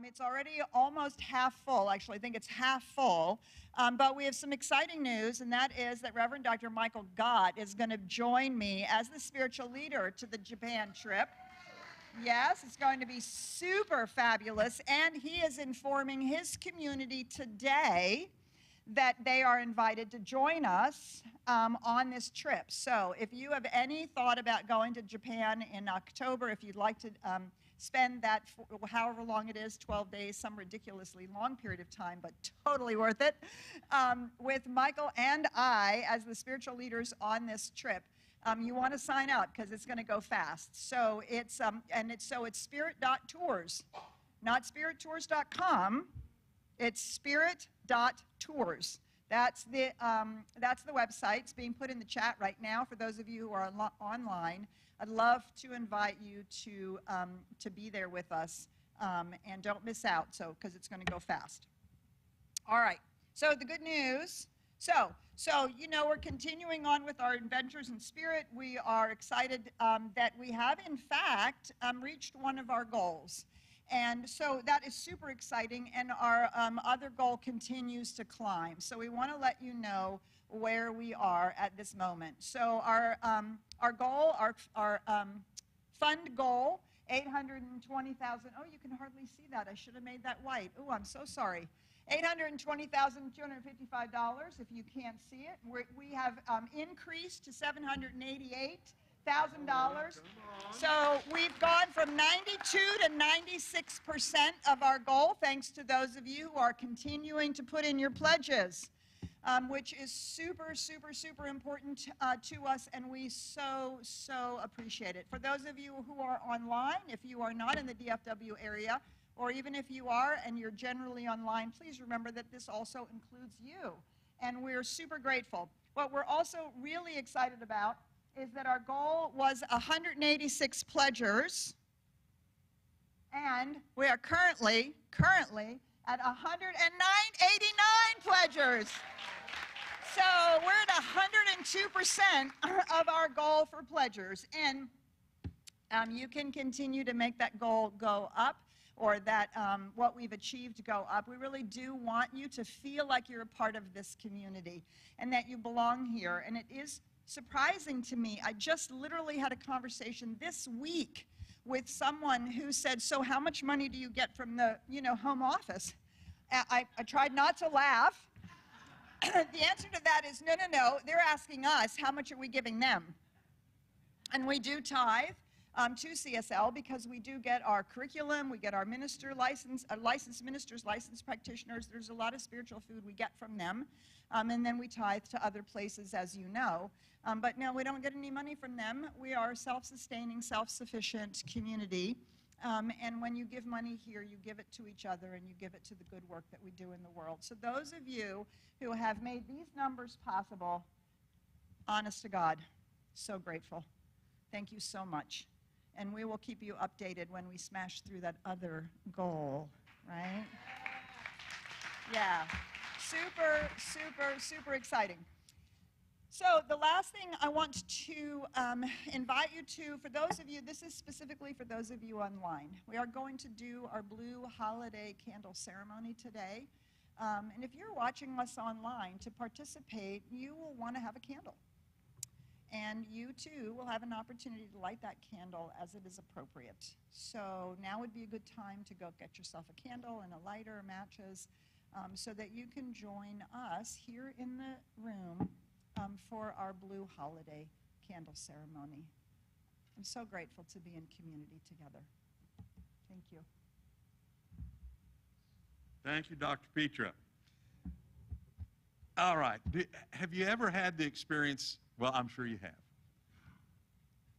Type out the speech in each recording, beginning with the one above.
It's already almost half full. Actually, I think it's half full. But we have some exciting news, and that is that Reverend Dr. Michael Gott is going to join me as the spiritual leader to the Japan trip. Yes, it's going to be super fabulous, and he is informing his community today that they are invited to join us on this trip. So if you have any thought about going to Japan in October, if you'd like to spend that, however long it is, 12 days, some ridiculously long period of time, but totally worth it, with Michael and I as the spiritual leaders on this trip, you want to sign up because it's going to go fast. So it's spirit.tours, not spirittours.com. It's spirit.tours. That's the website. It's being put in the chat right now for those of you who are online. I'd love to invite you to be there with us, and don't miss out, because it's going to go fast. All right. So the good news. So we're continuing on with our Adventures in Spirit. We are excited that we have, in fact, reached one of our goals. And so that is super exciting, and our other goal continues to climb. So we want to let you know where we are at this moment. So our goal, our fund goal, $820,000. Oh, you can hardly see that. I should have made that white. Oh, I'm so sorry. $820,255, if you can't see it. We have increased to $788,000. So we've gone from 92 to 96% of our goal, thanks to those of you who are continuing to put in your pledges, which is super, super, super important to us, and we so appreciate it. For those of you who are online, if you are not in the DFW area, or even if you are and you're generally online, please remember that this also includes you, and we're super grateful. What we're also really excited about is that our goal was 186 pledgers, and we are currently at 189 pledgers. So we're at 102% of our goal for pledgers, and you can continue to make that goal go up, or that what we've achieved go up. We really do want you to feel like you're a part of this community and that you belong here. And it is surprising to me. I just literally had a conversation this week with someone who said, so how much money do you get from the home office? I tried not to laugh. The answer to that is no. They're asking us, how much are we giving them? And we do tithe to CSL because we do get our curriculum, we get our minister license, licensed ministers, licensed practitioners. There's a lot of spiritual food we get from them. And then we tithe to other places, as you know. But no, we don't get any money from them. We are a self-sustaining, self-sufficient community. And when you give money here, you give it to each other and you give it to the good work that we do in the world. So those of you who have made these numbers possible, honest to God, so grateful. Thank you so much. And we will keep you updated when we smash through that other goal, right? Yeah, super exciting. So the last thing I want to invite you to, for those of you, this is specifically for those of you online. We are going to do our Blue Holiday Candle Ceremony today. And if you're watching us online, to participate, you will want to have a candle. And you, too, will have an opportunity to light that candle as it is appropriate. So now would be a good time to go get yourself a candle and a lighter, matches, so that you can join us here in the room for our Blue Holiday Candle Ceremony. I'm so grateful to be in community together. Thank you. Thank you, Dr. Petra. All right. Have you ever had the experience? Well, I'm sure you have.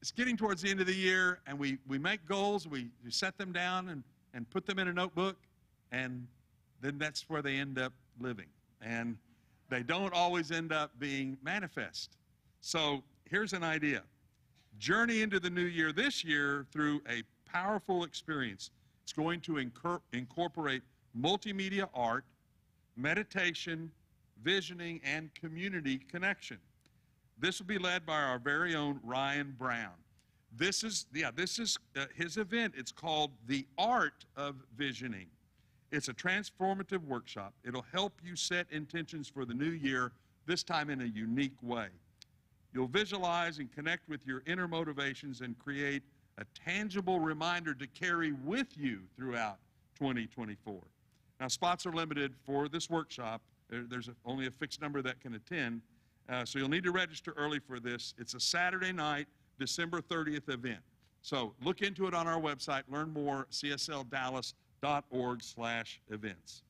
It's getting towards the end of the year, and we make goals, we set them down and put them in a notebook, and then that's where they end up living. And they don't always end up being manifest. So here's an idea. Journey into the new year this year through a powerful experience. It's going to incorporate multimedia art, meditation, visioning, and community connection. This will be led by our very own Ryan Brown. This is his event. It's called The Art of Visioning. It's a transformative workshop. It'll help you set intentions for the new year, this time in a unique way. You'll visualize and connect with your inner motivations and create a tangible reminder to carry with you throughout 2024. Now, spots are limited for this workshop. There's only a fixed number that can attend, so you'll need to register early for this. It's a Saturday night, December 30th event. So look into it on our website. Learn more, csldallas.org/events.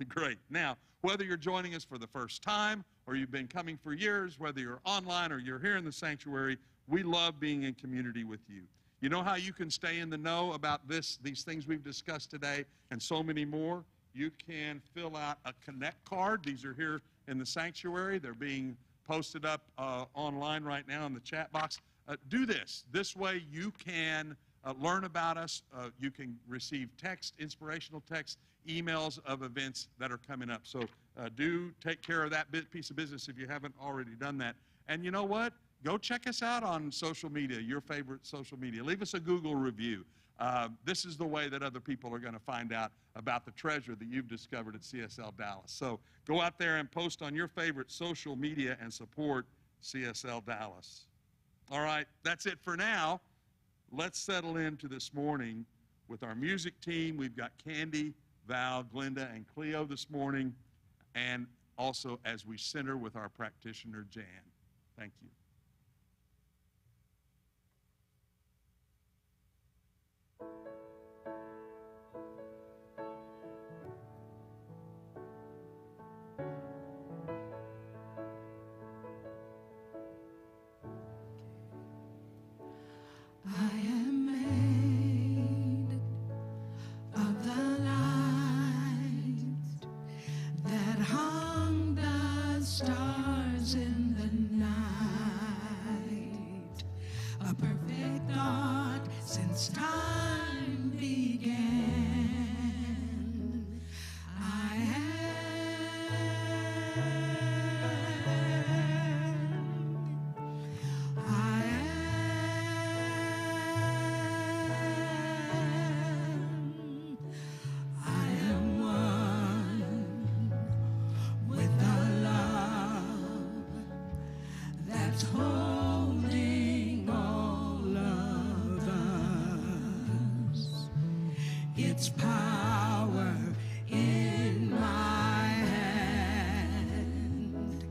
Great. Now, whether you're joining us for the first time or you've been coming for years, whether you're online or you're here in the sanctuary, we love being in community with you. You know how you can stay in the know about these things we've discussed today and so many more? You can fill out a Connect card. These are here in the sanctuary. They're being posted up online right now in the chat box. Do this. This way you can learn about us. You can receive text, inspirational text, emails of events that are coming up. So do take care of that piece of business if you haven't already done that. And you know what? Go check us out on social media, your favorite social media. Leave us a Google review. This is the way that other people are going to find out about the treasure that you've discovered at CSL Dallas. So go out there and post on your favorite social media and support CSL Dallas. All right, that's it for now. Let's settle into this morning with our music team. We've got Candy, Val, Glenda, and Cleo this morning, and also as we center with our practitioner, Jan. Thank you. Stars in the night, a perfect thought since time began. I am one with the that's holding all of us. It's power in my hand.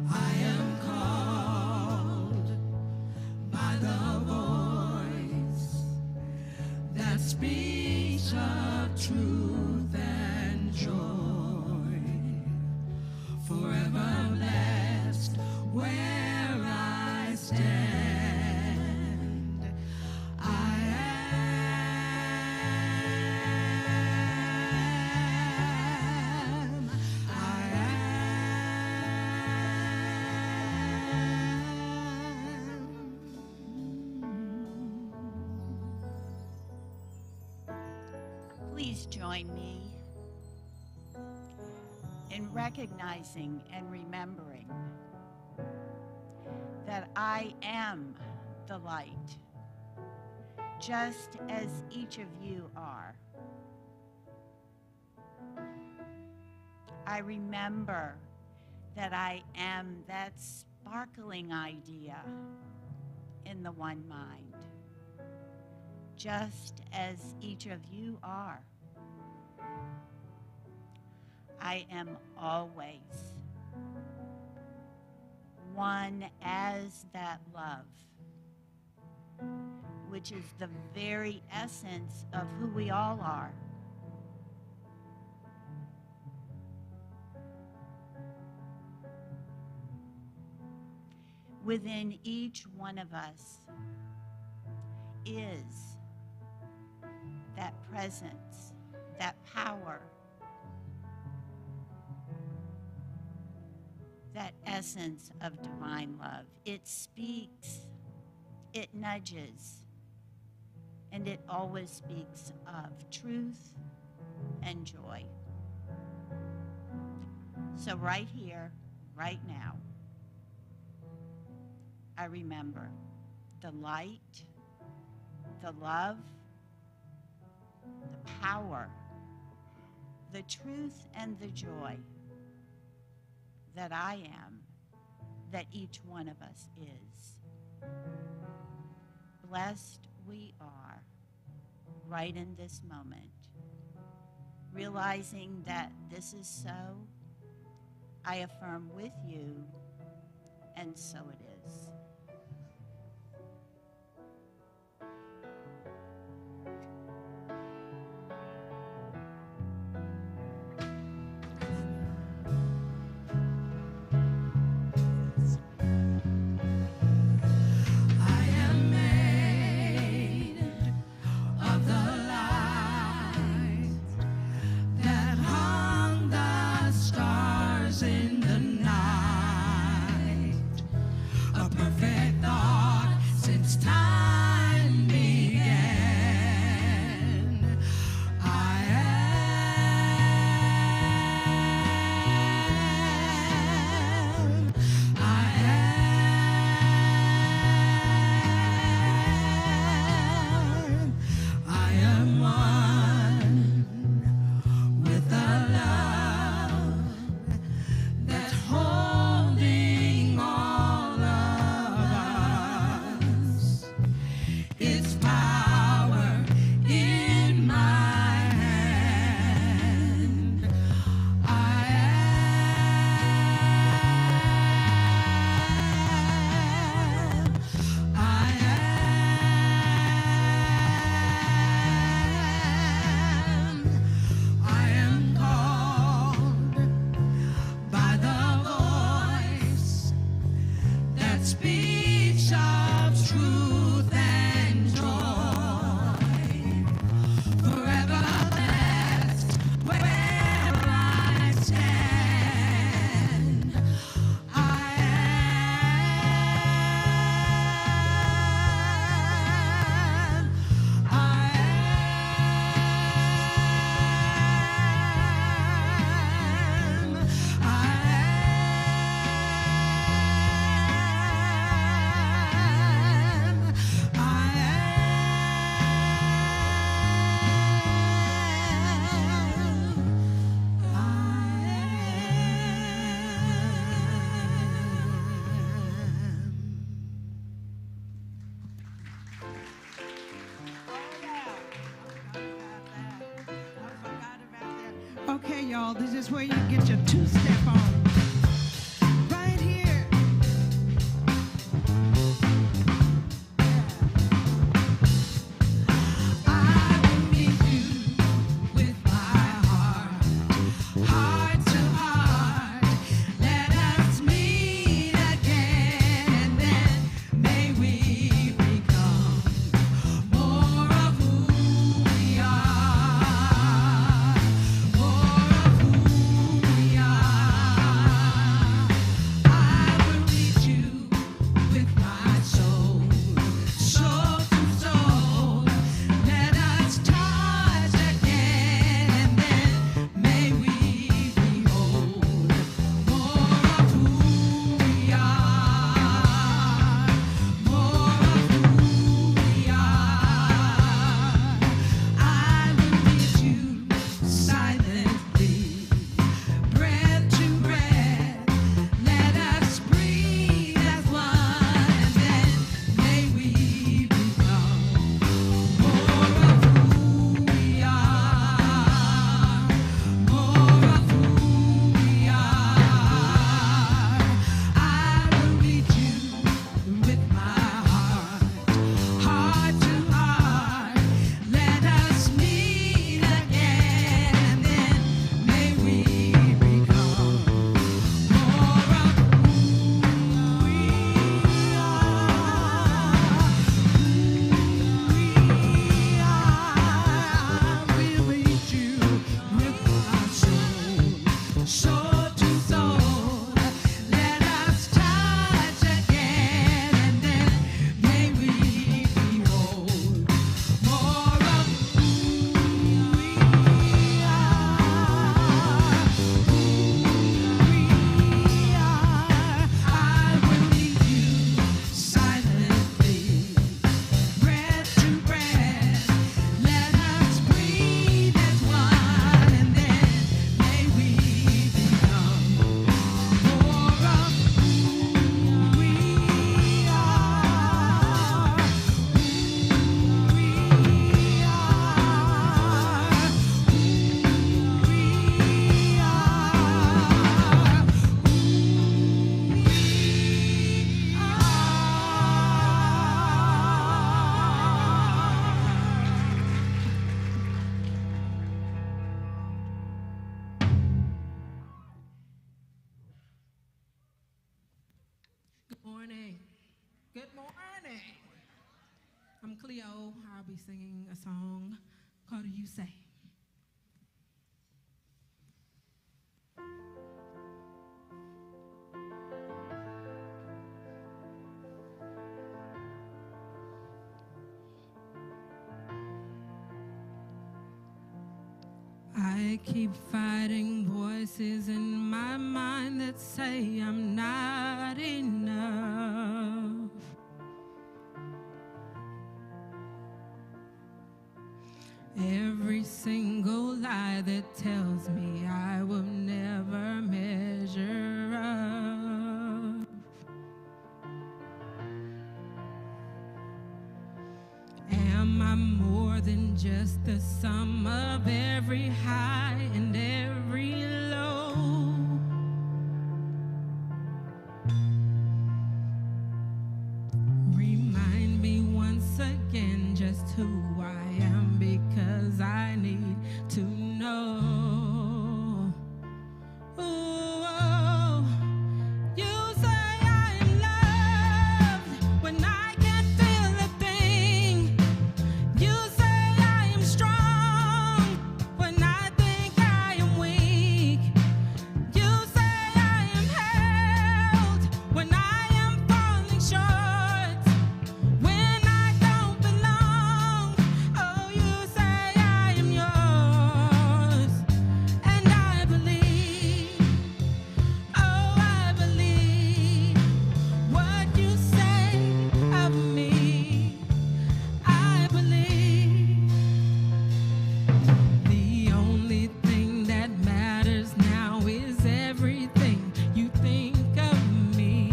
I am called by the voice that speaks of truth and joy, forever blessed where I stand. I am. Please join me in recognizing and remembering that I am the light, just as each of you are. I remember that I am that sparkling idea in the one mind, just as each of you are. I am always one as that love, which is the very essence of who we all are. Within each one of us is that presence, that power, that essence of divine love. It speaks, it nudges, and it always speaks of truth and joy. So right here, right now, I remember the light, the love, the power, the truth, and the joy that I am, that each one of us is. Blessed we are right in this moment, realizing that this is so. I affirm with you, and so it is. I am made of the light that hung the stars in the night. A perfect thought since time began. I am one with the love that's holding all of us. It's power in my hand. I am called by the voice that speaks of truth and joy. Forever blessed where I stand. Okay, y'all, this is where you get your two-step on. Right here. I will meet you with my heart, heart to heart. Let us meet again, and then may we become more of who we are, more of who we are. Morning. Good morning. I'm Cleo. I'll be singing a song called You Say. I keep fighting voices in my mind that say I'm not enough. Every single lie that tells me I will never measure up. Am I more than just the sum of every high and every low? Remind me once again just who I am, because I need to know. Ooh, you say I am loved when I can't feel a thing. You say I am strong when I think I am weak. You say I am held when I am falling short, when I don't belong. Oh, you say I am yours, and I believe. Oh, I believe what you say of me. I believe. The only thing that matters now is everything you think of me.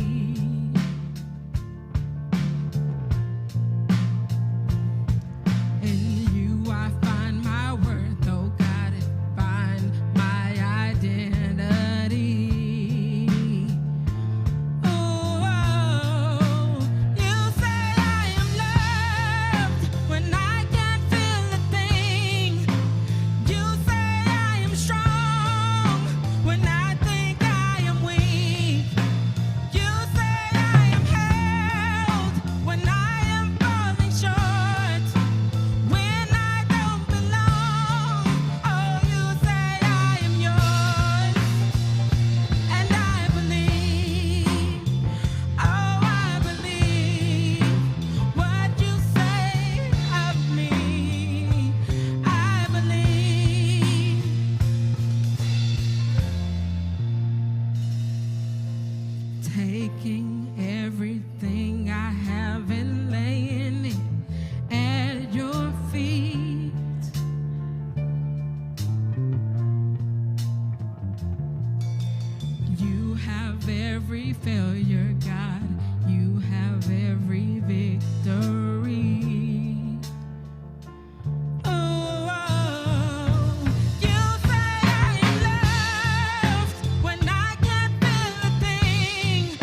In you I find my worth, oh God, I find my identity. Oh, you say I am loved when I can't feel a thing. You say I am strong when I think I am weak. You say I am held when I am falling short, when I don't belong. Oh, you say I am yours, and I believe. Oh, I believe what you say of me. I believe. Taking everything I have and laying it at your feet. You have every failure, God. You have every victory. Oh, you say I am loved when I can't feel a thing.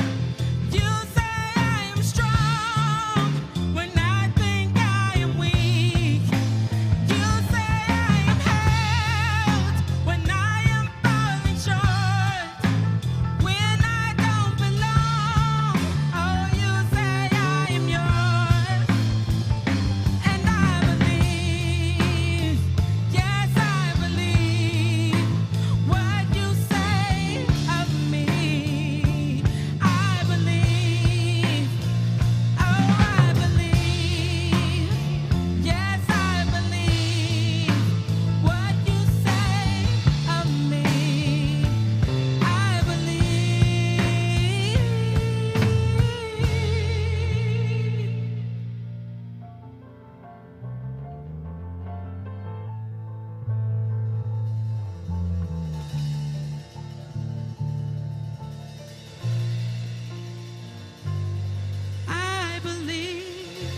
You say I am strong when I think I am weak. You say I am held when I am falling short, when I don't belong. Oh, you say I am yours, and I believe. Yes, I believe what you say of me. I believe. Oh, I believe. Yes, I believe what you say of me. I believe. I believe.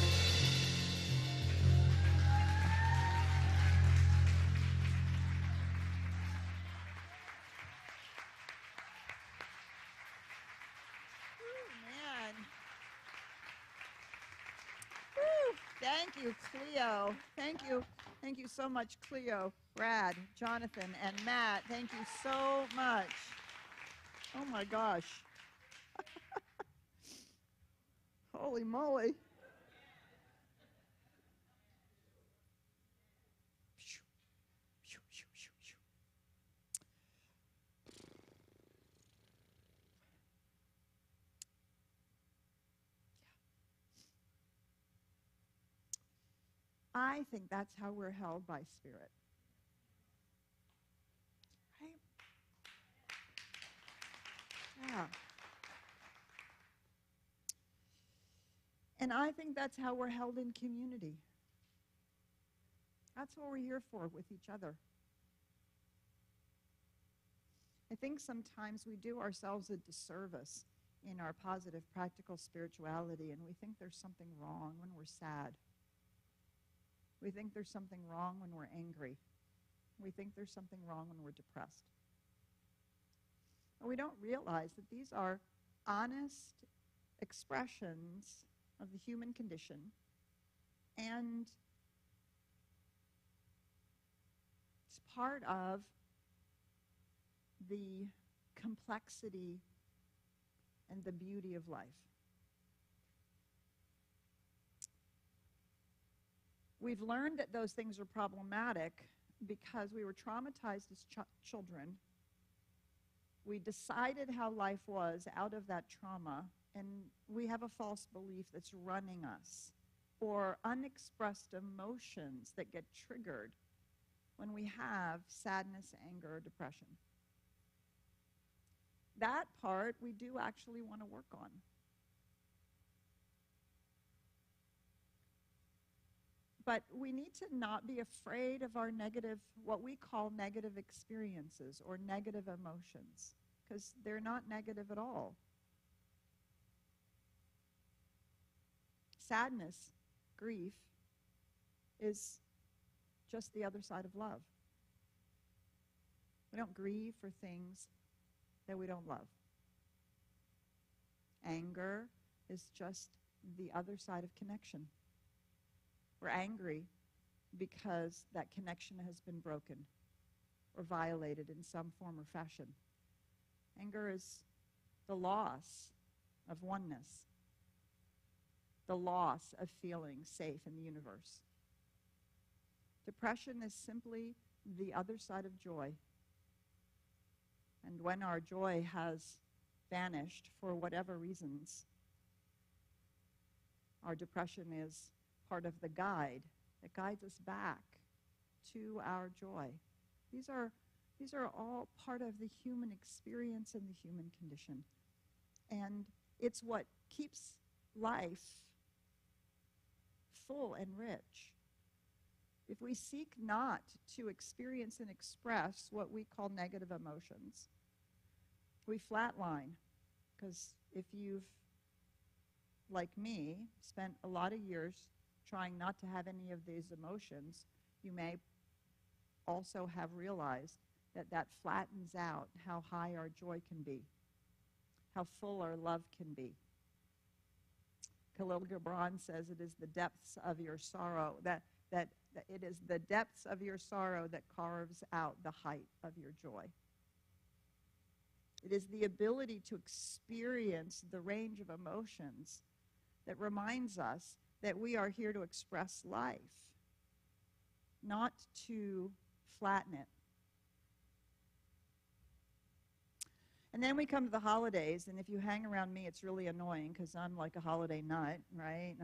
Man. Woo. Thank you, Cleo. Thank you. Thank you so much, Cleo, Brad, Jonathan, and Matt. Thank you so much. Oh my gosh. Holy moly. I think that's how we're held by Spirit. Right? Yeah. And I think that's how we're held in community. That's what we're here for with each other. I think sometimes we do ourselves a disservice in our positive, practical spirituality, and we think there's something wrong when we're sad. We think there's something wrong when we're angry. We think there's something wrong when we're depressed. And we don't realize that these are honest expressions of the human condition, and it's part of the complexity and the beauty of life. We've learned that those things are problematic because we were traumatized as children. We decided how life was out of that trauma, and we have a false belief that's running us, or unexpressed emotions that get triggered when we have sadness, anger, or depression. That part we do actually want to work on. But we need to not be afraid of our negative, what we call negative experiences or negative emotions, because they're not negative at all. Sadness, grief, is just the other side of love. We don't grieve for things that we don't love. Anger is just the other side of connection. We're angry because that connection has been broken or violated in some form or fashion. Anger is the loss of oneness, the loss of feeling safe in the universe. Depression is simply the other side of joy. And when our joy has vanished for whatever reasons, our depression is part of the guide that guides us back to our joy. These are all part of the human experience and the human condition. And it's what keeps life full and rich. If we seek not to experience and express what we call negative emotions, we flatline. Because if you've, like me, spent a lot of years trying not to have any of these emotions, you may also have realized that that flattens out how high our joy can be, how full our love can be. Khalil Gibran says it is the depths of your sorrow, that it is the depths of your sorrow that carves out the height of your joy. It is the ability to experience the range of emotions that reminds us that we are here to express life, not to flatten it. And then we come to the holidays, and if you hang around me, it's really annoying because I'm like a holiday nut, right?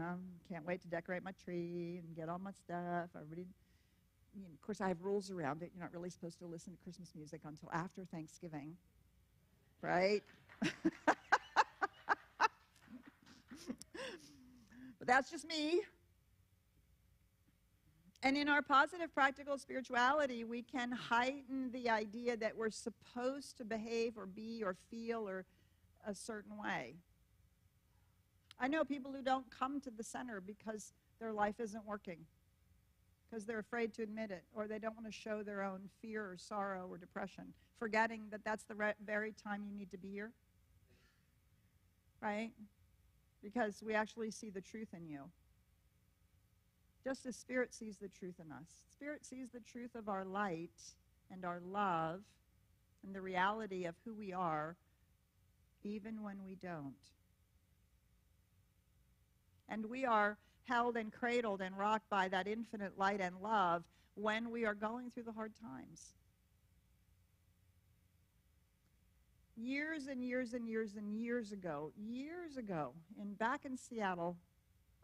Can't wait to decorate my tree and get all my stuff. Of course, I have rules around it. You're not really supposed to listen to Christmas music until after Thanksgiving, right? But that's just me. And in our positive practical spirituality, we can heighten the idea that we're supposed to behave or be or feel or a certain way. I know people who don't come to the center because their life isn't working, because they're afraid to admit it, or they don't want to show their own fear or sorrow or depression, forgetting that that's the very time you need to be here, right? Because we actually see the truth in you. Just as Spirit sees the truth in us. Spirit sees the truth of our light and our love and the reality of who we are, even when we don't. And we are held and cradled and rocked by that infinite light and love when we are going through the hard times. Years and years and years and years ago, back in Seattle,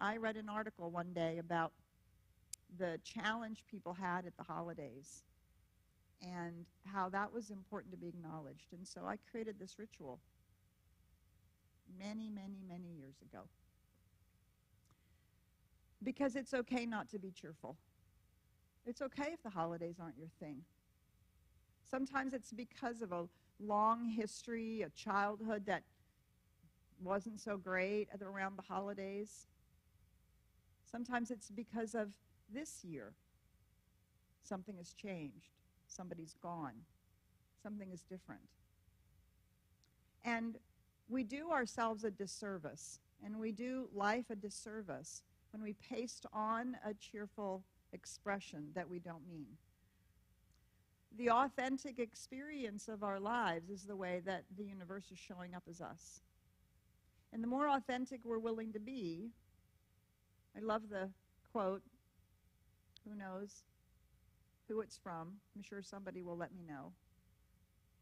I read an article one day about the challenge people had at the holidays and how that was important to be acknowledged. And so I created this ritual many, many, many years ago. Because it's okay not to be cheerful. It's okay if the holidays aren't your thing. Sometimes it's because of a long history, a childhood that wasn't so great around the holidays. Sometimes it's because of this year. Something has changed. Somebody's gone. Something is different. And we do ourselves a disservice, and we do life a disservice when we paste on a cheerful expression that we don't mean. The authentic experience of our lives is the way that the universe is showing up as us. And the more authentic we're willing to be, I love the quote, who knows who it's from, I'm sure somebody will let me know,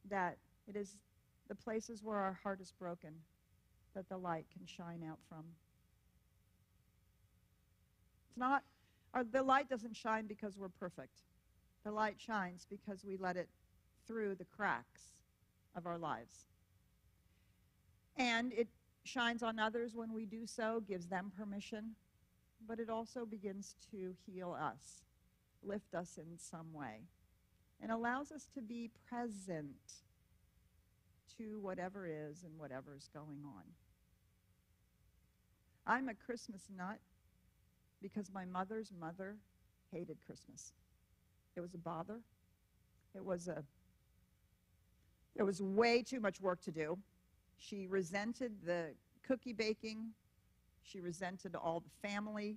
that it is the places where our heart is broken that the light can shine out from. It's not, the light doesn't shine because we're perfect. The light shines because we let it through the cracks of our lives. And it shines on others when we do so, gives them permission, but it also begins to heal us, lift us in some way, and allows us to be present to whatever is and whatever is going on. I'm a Christmas nut because my mother's mother hated Christmas. It was a bother. There was way too much work to do. She resented the cookie baking. She resented all the family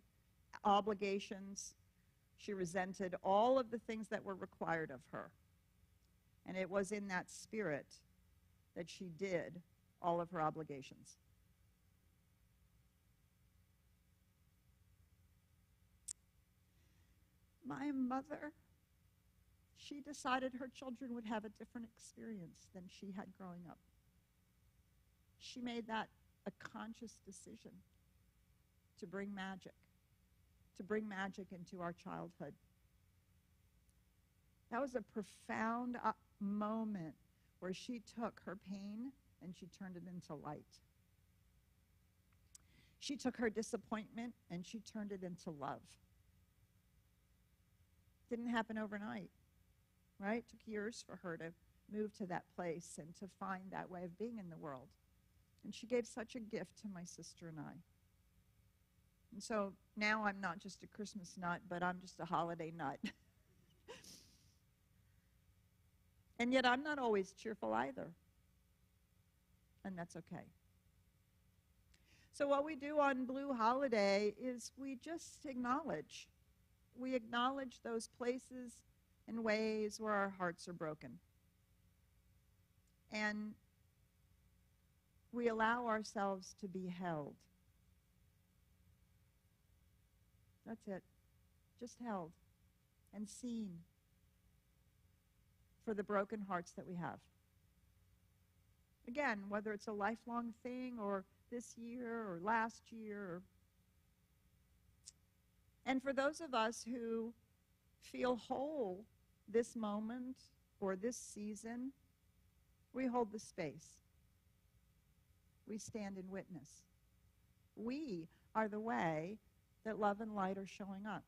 obligations. She resented all of the things that were required of her. And it was in that spirit that she did all of her obligations. My mother, she decided her children would have a different experience than she had growing up. She made that a conscious decision to bring magic into our childhood. That was a profound moment where she took her pain and she turned it into light. She took her disappointment and she turned it into love. Didn't happen overnight, right? It took years for her to move to that place and to find that way of being in the world. And she gave such a gift to my sister and I. And so now I'm not just a Christmas nut, but I'm just a holiday nut. And yet I'm not always cheerful either. And that's okay. So what we do on Blue Holiday is we just acknowledge. We acknowledge those places and ways where our hearts are broken. And we allow ourselves to be held. That's it. Just held and seen for the broken hearts that we have. Again, whether it's a lifelong thing or this year or last year. And for those of us who feel whole this moment or this season, we hold the space. We stand in witness. We are the way that love and light are showing up.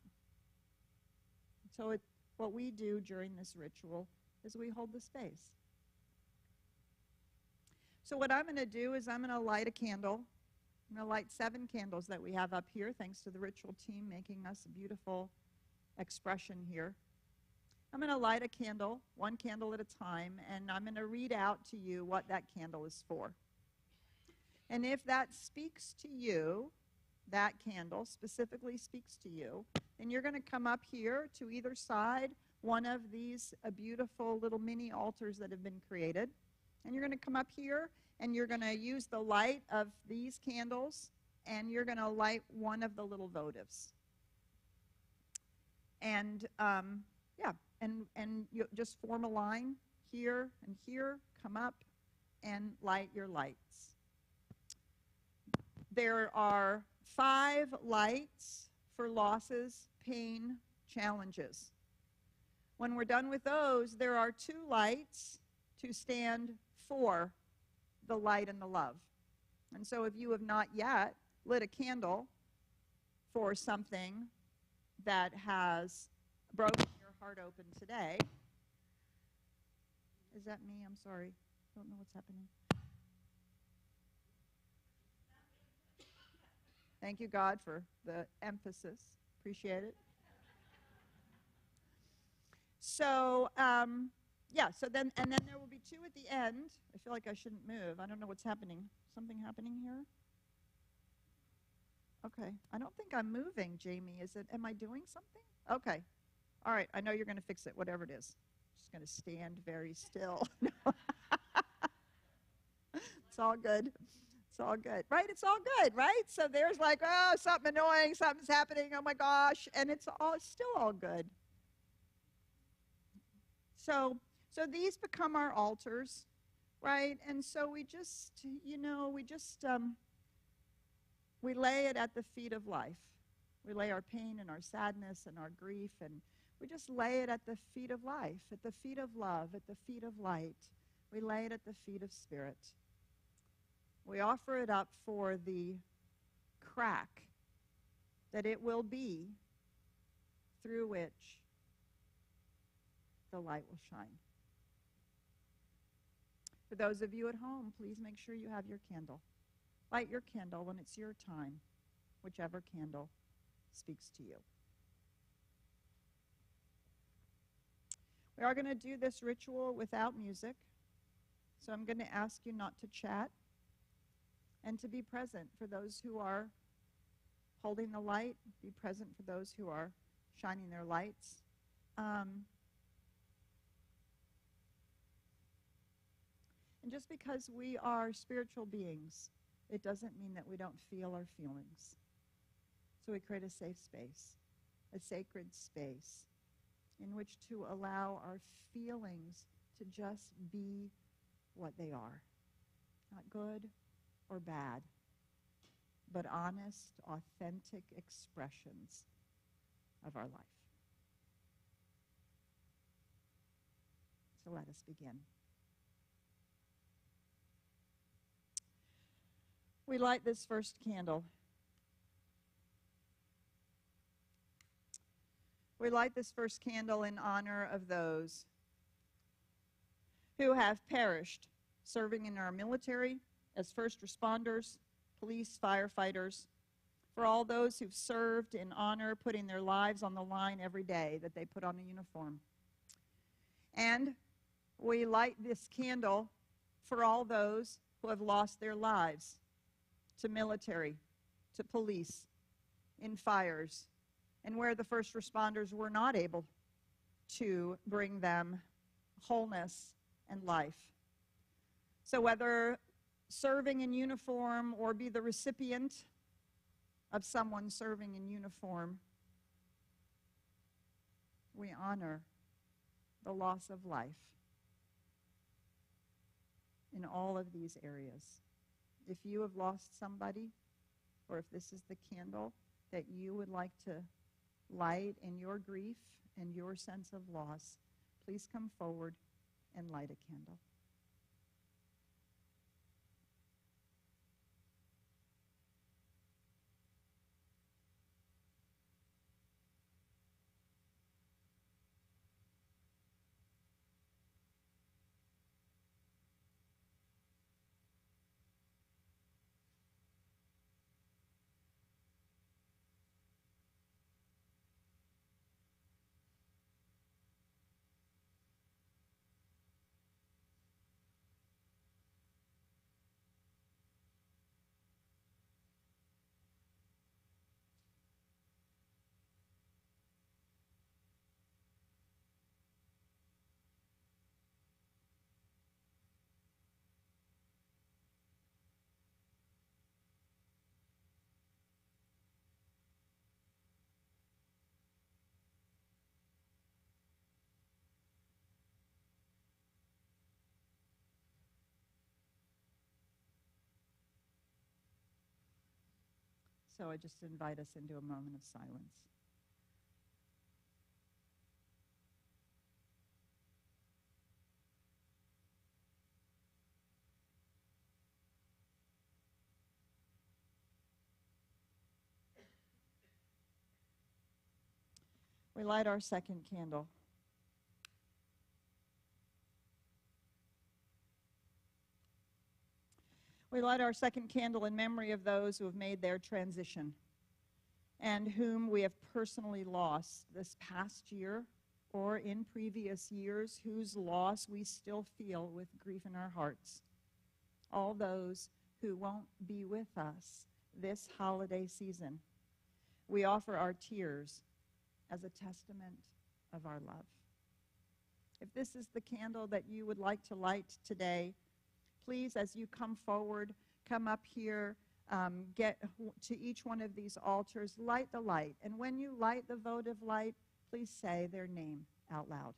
So what we do during this ritual is we hold the space. So what I'm going to do is I'm going to light a candle. I'm going to light 7 candles that we have up here, thanks to the ritual team making us a beautiful expression here. I'm going to light a candle, 1 candle at a time, and I'm going to read out to you what that candle is for. And if that speaks to you, that candle specifically speaks to you, then you're going to come up here to either side, one of these beautiful little mini altars that have been created. And you're going to come up here and you're going to use the light of these candles and you're going to light one of the little votives. And and you just form a line here and here, come up and light your lights. There are 5 lights for losses, pain, challenges. When we're done with those, there are 2 lights to stand for the light and the love. And so if you have not yet lit a candle for something that has broken your heart open today, is that me? I'm sorry. I don't know what's happening. Thank you, God, for the emphasis. Appreciate it. So, so then there will be 2 at the end. I feel like I shouldn't move. I don't know what's happening. Something happening here? Okay. I don't think I'm moving, Jamie. Am I doing something? Okay. All right. I know you're going to fix it, whatever it is. Just going to stand very still. It's all good. It's all good, right? It's all good, right? So there's like, oh, something annoying, something's happening, oh my gosh, and it's still all good. So these become our altars, right? And so we lay it at the feet of life. We lay our pain and our sadness and our grief, and we just lay it at the feet of life, at the feet of love, at the feet of light. We lay it at the feet of spirit. We offer it up for the crack that it will be through which the light will shine. For those of you at home, please make sure you have your candle. Light your candle when it's your time, whichever candle speaks to you. We are going to do this ritual without music, so I'm going to ask you not to chat and to be present for those who are holding the light, be present for those who are shining their lights. And just because we are spiritual beings, it doesn't mean that we don't feel our feelings. So we create a safe space, a sacred space in which to allow our feelings to just be what they are. Not good or bad, but honest, authentic expressions of our life. So let us begin. We light this first candle. We light this first candle in honor of those who have perished serving in our military as first responders, police, firefighters, for all those who've served in honor, putting their lives on the line every day that they put on a uniform. And we light this candle for all those who have lost their lives to military, to police, in fires, and where the first responders were not able to bring them wholeness and life. So whether serving in uniform or be the recipient of someone serving in uniform, we honor the loss of life in all of these areas. If you have lost somebody, or if this is the candle that you would like to light in your grief and your sense of loss, please come forward and light a candle. So I just invite us into a moment of silence. We light our second candle. We light our second candle in memory of those who have made their transition and whom we have personally lost this past year or in previous years, whose loss we still feel with grief in our hearts. All those who won't be with us this holiday season. We offer our tears as a testament of our love. If this is the candle that you would like to light today, please, as you come forward, come up here, get to each one of these altars, light the light. And when you light the votive light, please say their name out loud.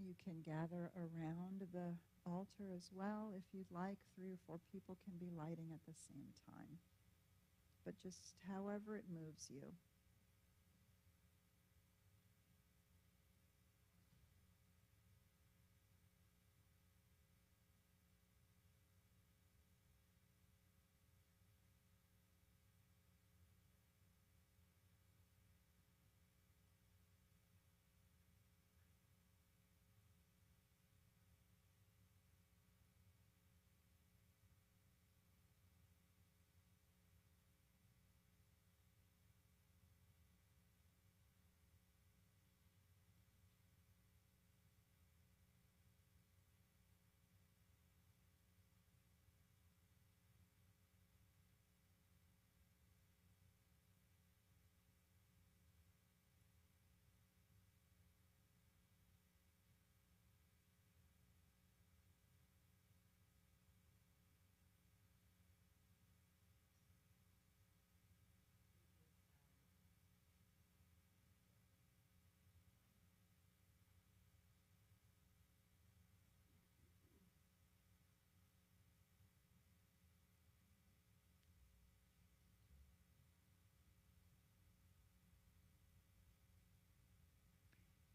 You can gather around the altar as well if you'd like. 3 or 4 people can be lighting at the same time. But just however it moves you.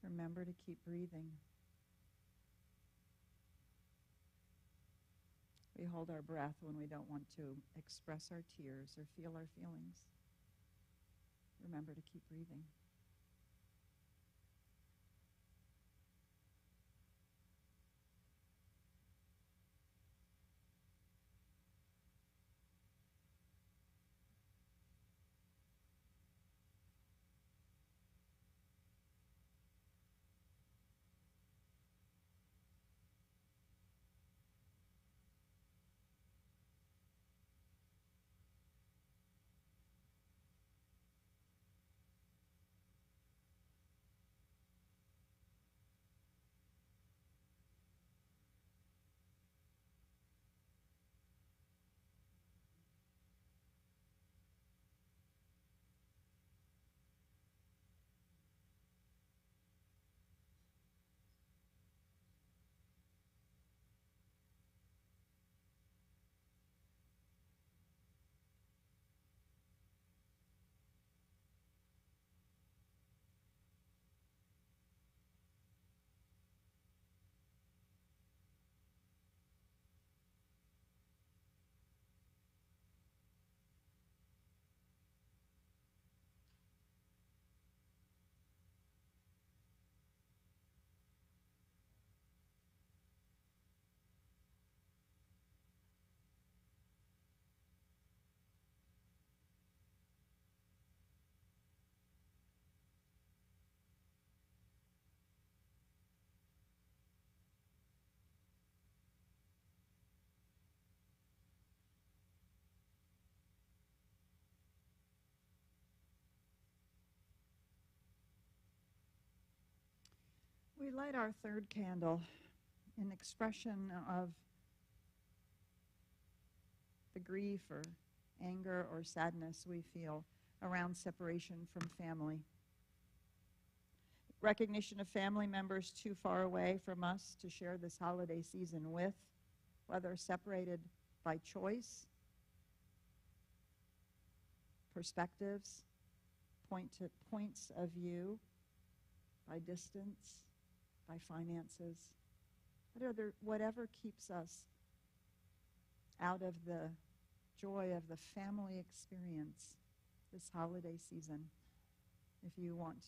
Remember to keep breathing. We hold our breath when we don't want to express our tears or feel our feelings. Remember to keep breathing. light our third candle in expression of the grief or anger or sadness we feel around separation from family. Recognition of family members too far away from us to share this holiday season with, whether separated by choice, perspectives, points of view, by distance, by finances, whatever keeps us out of the joy of the family experience this holiday season. If you want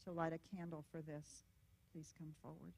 to light a candle for this, please come forward.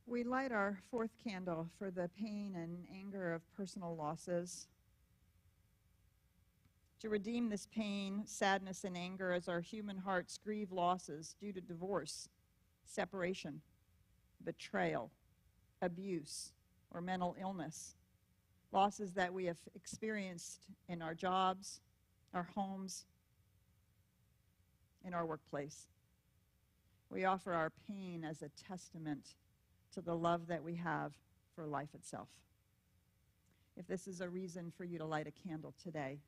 We light our fourth candle for the pain and anger of personal losses. To redeem this pain, sadness, and anger as our human hearts grieve losses due to divorce, separation, betrayal, abuse, or mental illness. Losses that we have experienced in our jobs, our homes, in our workplace. We offer our pain as a testament to the love that we have for life itself. If this is a reason for you to light a candle today,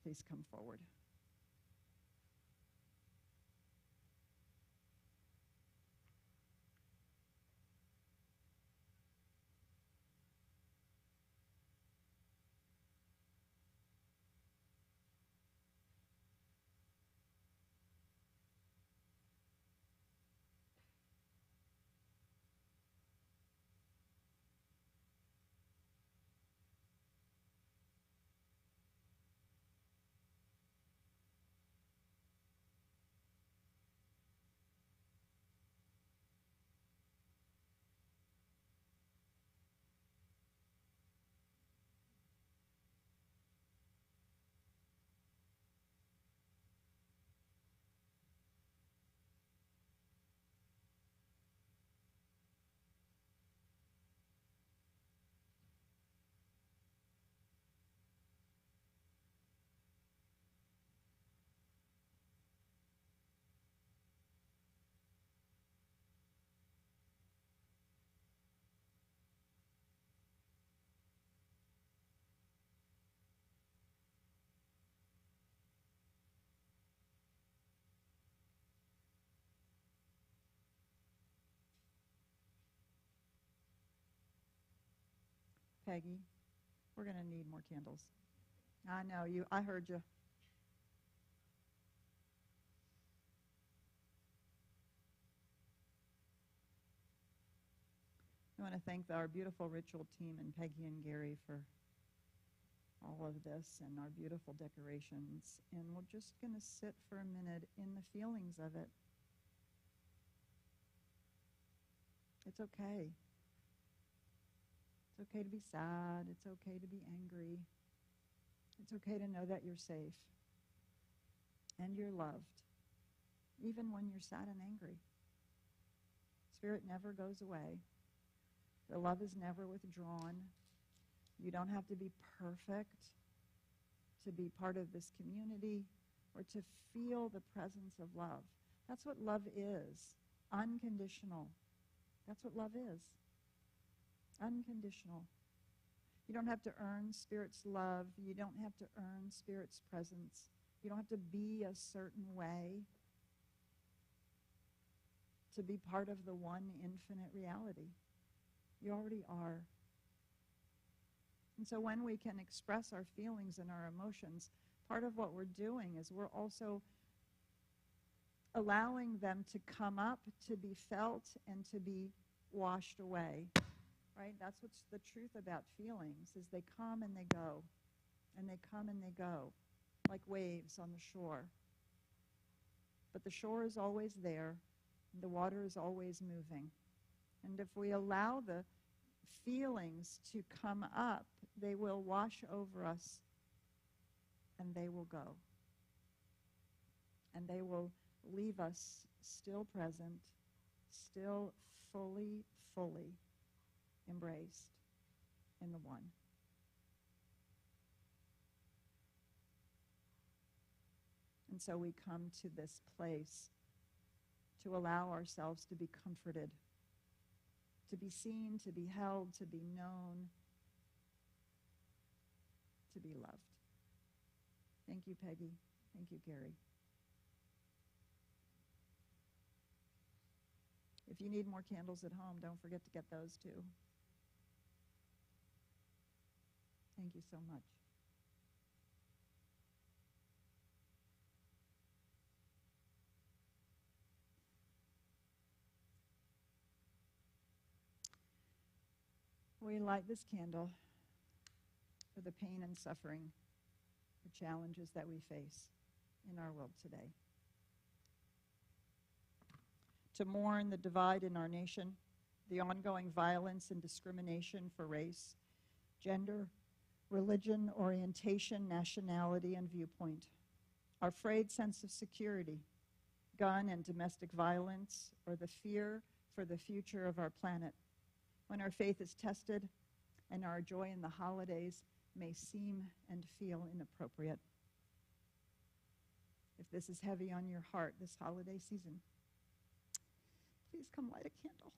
please come forward. Peggy, We're going to need more candles. I know you. I heard you. I want to thank our beautiful ritual team and Peggy and Gary for all of this and our beautiful decorations. And we're just going to sit for a minute in the feelings of it. It's okay. It's okay to be sad. It's okay to be angry. It's okay to know that you're safe and you're loved, even when you're sad and angry. Spirit never goes away. The love is never withdrawn. You don't have to be perfect to be part of this community or to feel the presence of love. That's what love is. Unconditional. That's what love is. Unconditional. You don't have to earn Spirit's love. You don't have to earn Spirit's presence. You don't have to be a certain way to be part of the one infinite reality. You already are. And so when we can express our feelings and our emotions, part of what we're doing is we're also allowing them to come up, to be felt, and to be washed away. Right? That's what's the truth about feelings, is they come and they go. And they come and they go, like waves on the shore. But the shore is always there, and the water is always moving. And if we allow the feelings to come up, they will wash over us, and they will go. And they will leave us still present, still fully embraced in the one. And so we come to this place to allow ourselves to be comforted, to be seen, to be held, to be known, to be loved. Thank you, Peggy. Thank you, Gary. If you need more candles at home, don't forget to get those too. Thank you so much. We light this candle for the pain and suffering, the challenges that we face in our world today. To mourn the divide in our nation, the ongoing violence and discrimination for race, gender, religion, orientation, nationality, and viewpoint, our frayed sense of security, gun and domestic violence, or the fear for the future of our planet, when our faith is tested and our joy in the holidays may seem and feel inappropriate. If this is heavy on your heart this holiday season, please come light a candle.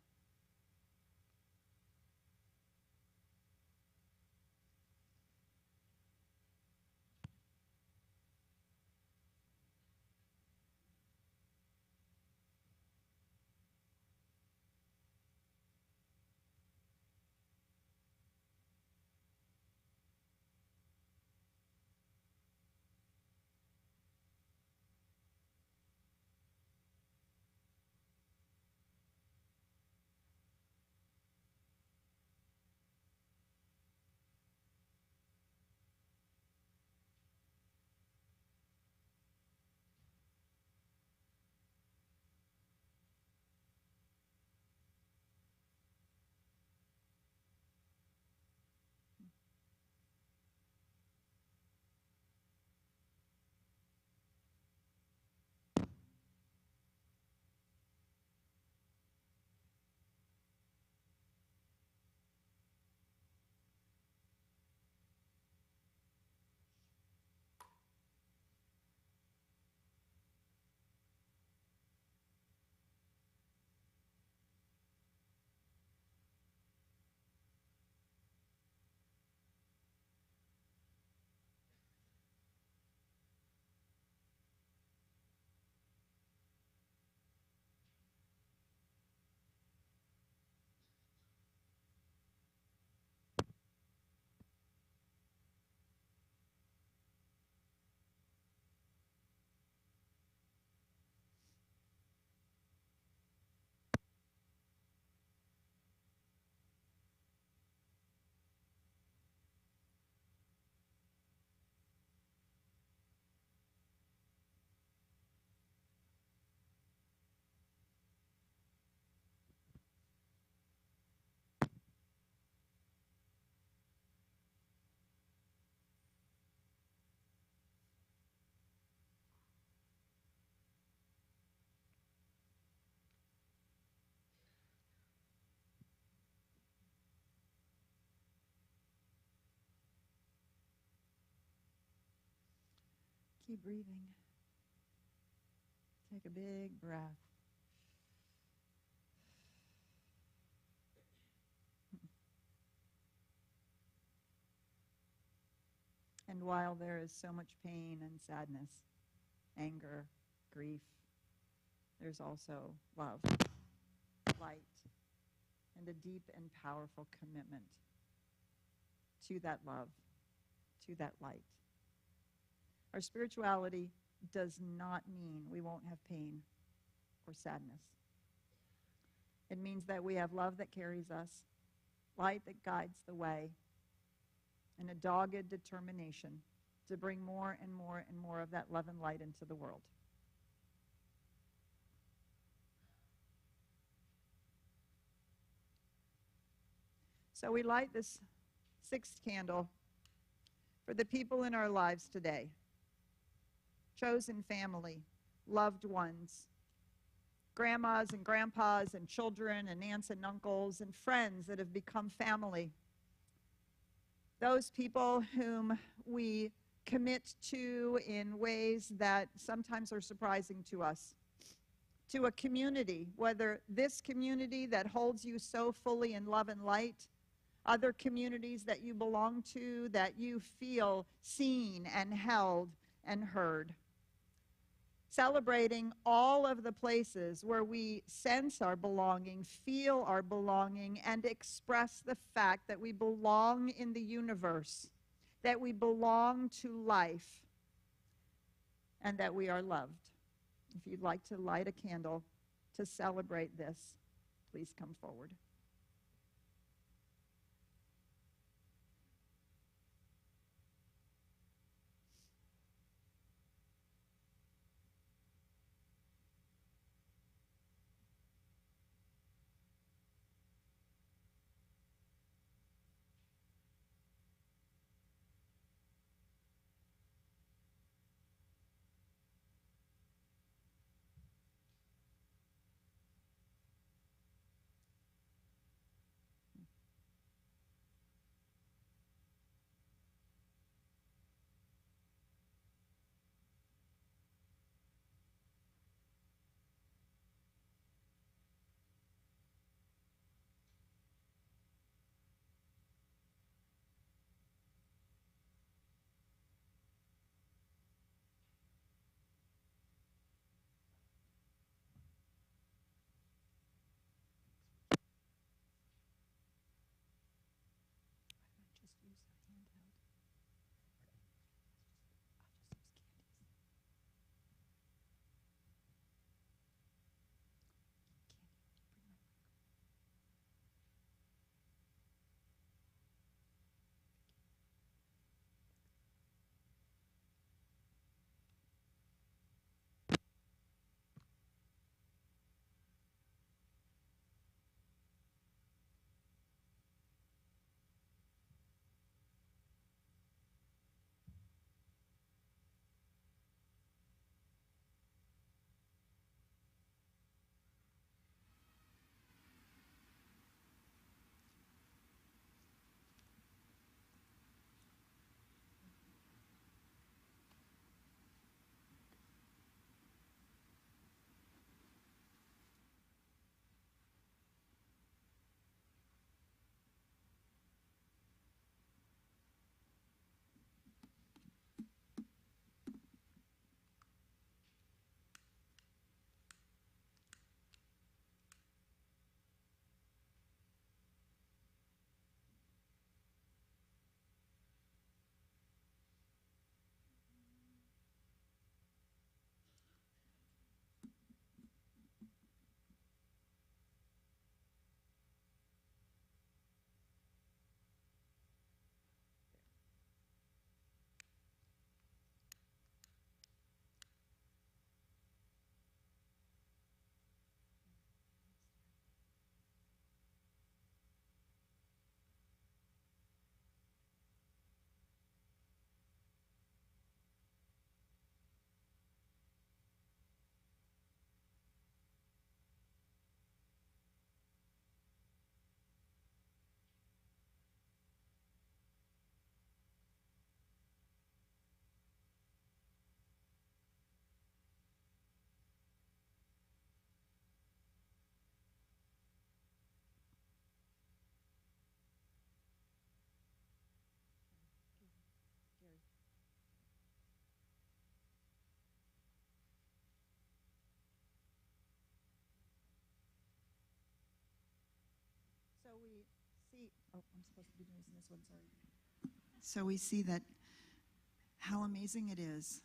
keep breathing. Take a big breath. And while there is so much pain and sadness, anger, grief, there's also love, light, and a deep and powerful commitment to that love, to that light. Our spirituality does not mean we won't have pain or sadness. It means that we have love that carries us, light that guides the way, and a dogged determination to bring more and more and more of that love and light into the world. So we light this sixth candle for the people in our lives today, chosen family, loved ones, grandmas and grandpas and children and aunts and uncles and friends that have become family. Those people whom we commit to in ways that sometimes are surprising to us. To a community, whether this community that holds you so fully in love and light, other communities that you belong to that you feel seen and held and heard. Celebrating all of the places where we sense our belonging, feel our belonging, and express the fact that we belong in the universe, that we belong to life, and that we are loved. If you'd like to light a candle to celebrate this, please come forward. supposed to be using this one, sorry. So we see that how amazing it is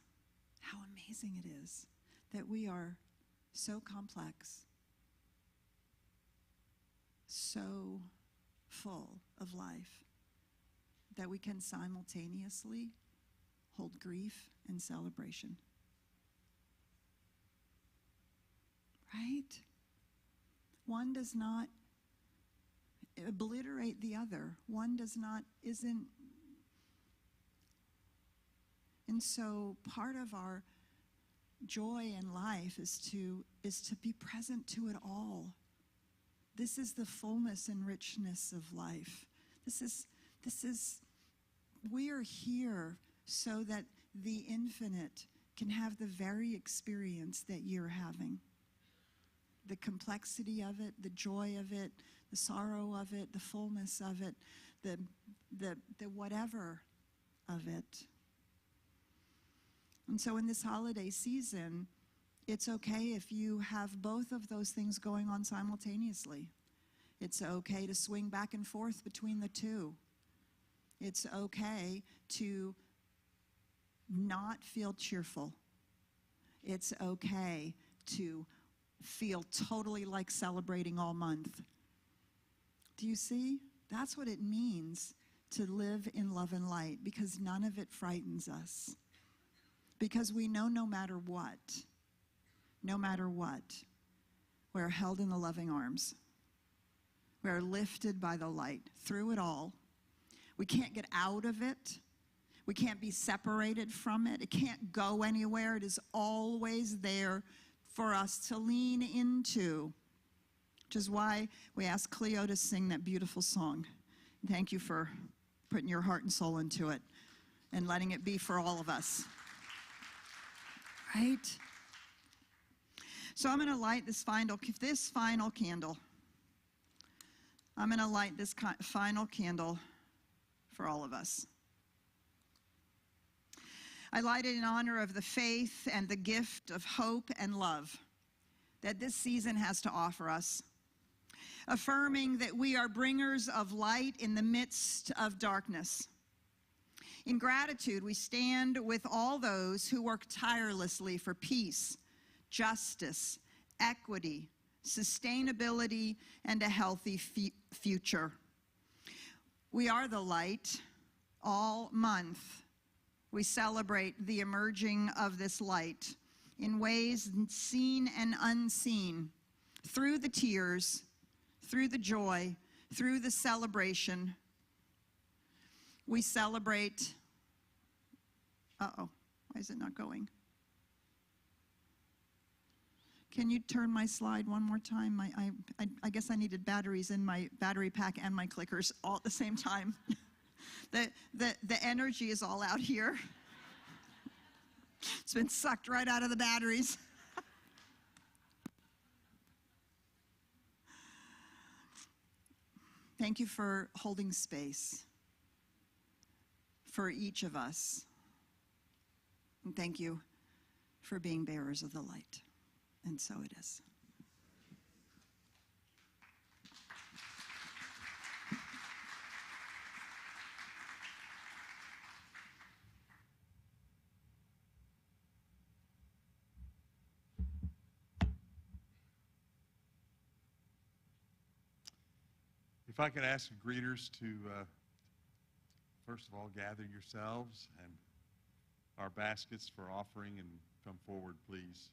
that we are so complex, so full of life, that we can simultaneously hold grief and celebration. Right? One does not obliterate the other. One isn't. And so part of our joy in life is to be present to it all. This is the fullness and richness of life. We are here so that the infinite can have the very experience that you're having. The complexity of it, the joy of it, the sorrow of it, the fullness of it, the whatever of it. And so in this holiday season, it's okay if you have both of those things going on simultaneously. It's okay to swing back and forth between the two. It's okay to not feel cheerful. It's okay to feel totally like celebrating all month. Do you see? That's what it means to live in love and light, because none of it frightens us. Because we know no matter what, we're held in the loving arms. We're lifted by the light through it all. We can't get out of it. We can't be separated from it. It can't go anywhere. It is always there for us to lean into, which is why we asked Cleo to sing that beautiful song. Thank you for putting your heart and soul into it and letting it be for all of us. Right? So I'm going to light this final candle. I'm going to light this final candle for all of us. I light it in honor of the faith and the gift of hope and love that this season has to offer us, affirming that we are bringers of light in the midst of darkness. In gratitude, we stand with all those who work tirelessly for peace, justice, equity, sustainability, and a healthy future. We are the light. All month, we celebrate the emerging of this light in ways seen and unseen, through the tears, through the joy, through the celebration. We celebrate, why is it not going? Can you turn my slide one more time? I guess I needed batteries in my battery pack and my clickers all at the same time. The energy is all out here. It's been sucked right out of the batteries. Thank you for holding space for each of us. And thank you for being bearers of the light. And so it is. If I could ask the greeters to, first of all, gather yourselves and our baskets for offering and come forward, please.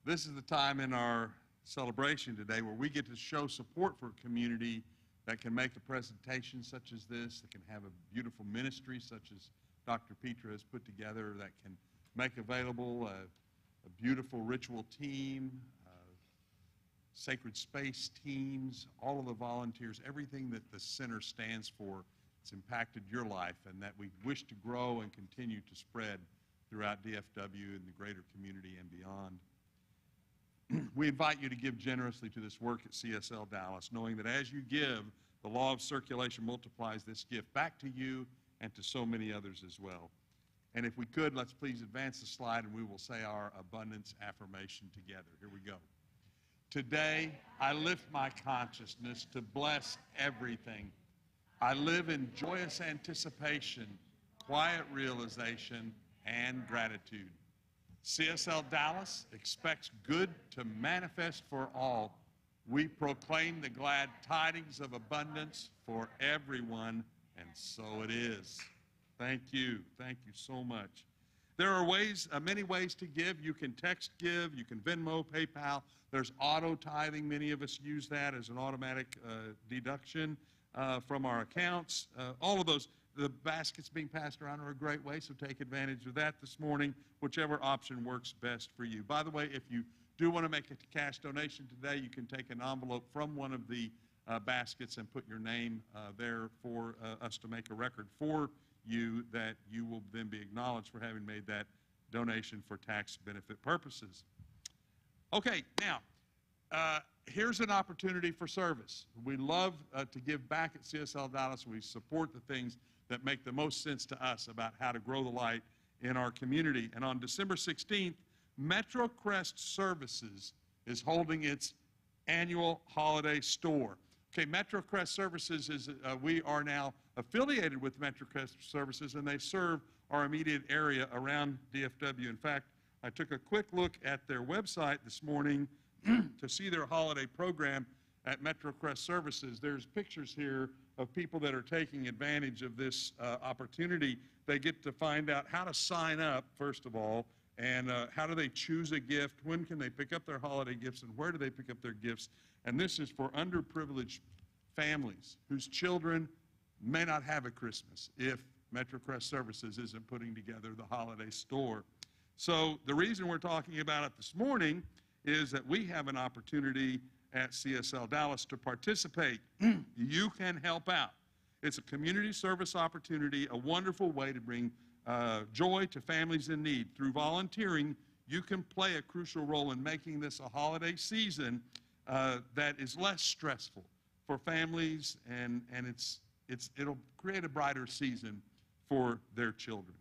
This is the time in our celebration today where we get to show support for a community that can make a presentation such as this, that can have a beautiful ministry such as Dr. Petra has put together, that can make available a beautiful ritual team, sacred space teams, all of the volunteers, everything that the center stands for. It's impacted your life, and that we wish to grow and continue to spread throughout DFW and the greater community and beyond. We invite you to give generously to this work at CSL Dallas, knowing that as you give, the law of circulation multiplies this gift back to you and to so many others as well. And if we could, let's please advance the slide and we will say our abundance affirmation together. Here we go. Today, I lift my consciousness to bless everything. I live in joyous anticipation, quiet realization, and gratitude. CSL Dallas expects good to manifest for all. We proclaim the glad tidings of abundance for everyone, and so it is. Thank you. Thank you so much. There are many ways to give. You can text give, you can Venmo, PayPal. There's auto tithing. Many of us use that as an automatic deduction from our accounts. All of those, the baskets being passed around are a great way, so take advantage of that this morning, whichever option works best for you. By the way, if you do want to make a cash donation today, you can take an envelope from one of the baskets and put your name there for us to make a record for you, that you will then be acknowledged for having made that donation for tax benefit purposes. Okay, now, here's an opportunity for service. We love to give back at CSL Dallas. We support the things that make the most sense to us about how to grow the light in our community. And on December 16th, MetroCrest Services is holding its annual holiday store. Okay, MetroCrest Services is, we are now affiliated with MetroCrest Services, and they serve our immediate area around DFW. In fact, I took a quick look at their website this morning to see their holiday program at MetroCrest Services. There's pictures here of people that are taking advantage of this opportunity. They get to find out how to sign up, first of all, and how do they choose a gift, when can they pick up their holiday gifts, and where do they pick up their gifts. And this is for underprivileged families whose children may not have a Christmas if MetroCrest Services isn't putting together the holiday store. So the reason we're talking about it this morning is that we have an opportunity at CSL Dallas to participate. You can help out. It's a community service opportunity, a wonderful way to bring joy to families in need. Through volunteering, you can play a crucial role in making this a holiday season that is less stressful for families, and it'll create a brighter season for their children.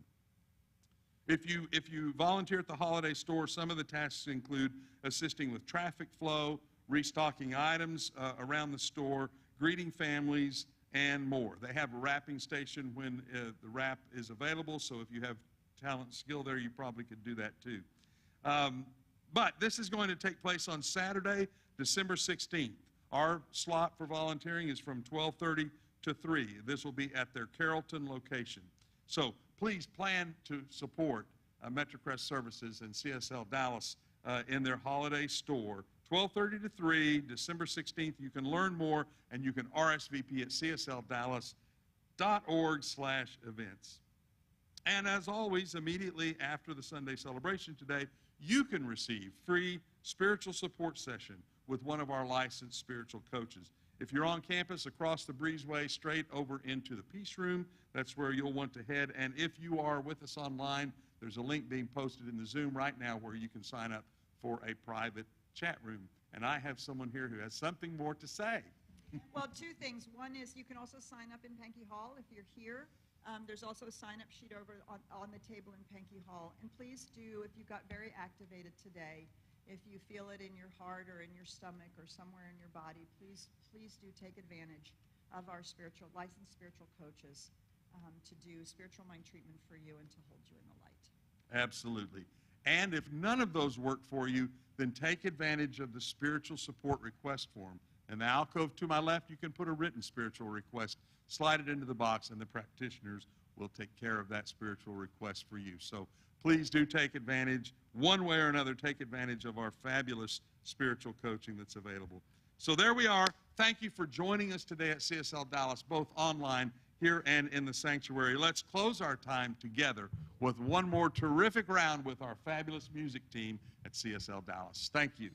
If you volunteer at the holiday store, some of the tasks include assisting with traffic flow, restocking items around the store, greeting families, and more. They have a wrapping station when the wrap is available, so if you have talent and skill there, you probably could do that too. But this is going to take place on Saturday, December 16th. Our slot for volunteering is from 12:30 to 3. This will be at their Carrollton location. So please plan to support MetroCrest Services and CSL Dallas in their holiday store. 12:30 to 3, December 16th. You can learn more, and you can RSVP at csldallas.org/events. And as always, immediately after the Sunday celebration today, you can receive free spiritual support session with one of our licensed spiritual coaches. If you're on campus, across the breezeway, straight over into the Peace Room, that's where you'll want to head. And if you are with us online, there's a link being posted in the Zoom right now where you can sign up for a private chat room. And I have someone here who has something more to say. Well, two things. One is you can also sign up in Pankey Hall if you're here. There's also a sign-up sheet over on the table in Pankey Hall. And please do, if you got very activated today, if you feel it in your heart or in your stomach or somewhere in your body, please do take advantage of our licensed spiritual coaches to do spiritual mind treatment for you and to hold you in the light. Absolutely. And if none of those work for you, then take advantage of the spiritual support request form. In the alcove to my left, you can put a written spiritual request, slide it into the box, and the practitioners will take care of that spiritual request for you. So please do take advantage, one way or another, take advantage of our fabulous spiritual coaching that's available. So there we are. Thank you for joining us today at CSL Dallas, both online here and in the sanctuary. Let's close our time together with one more terrific round with our fabulous music team at CSL Dallas. Thank you.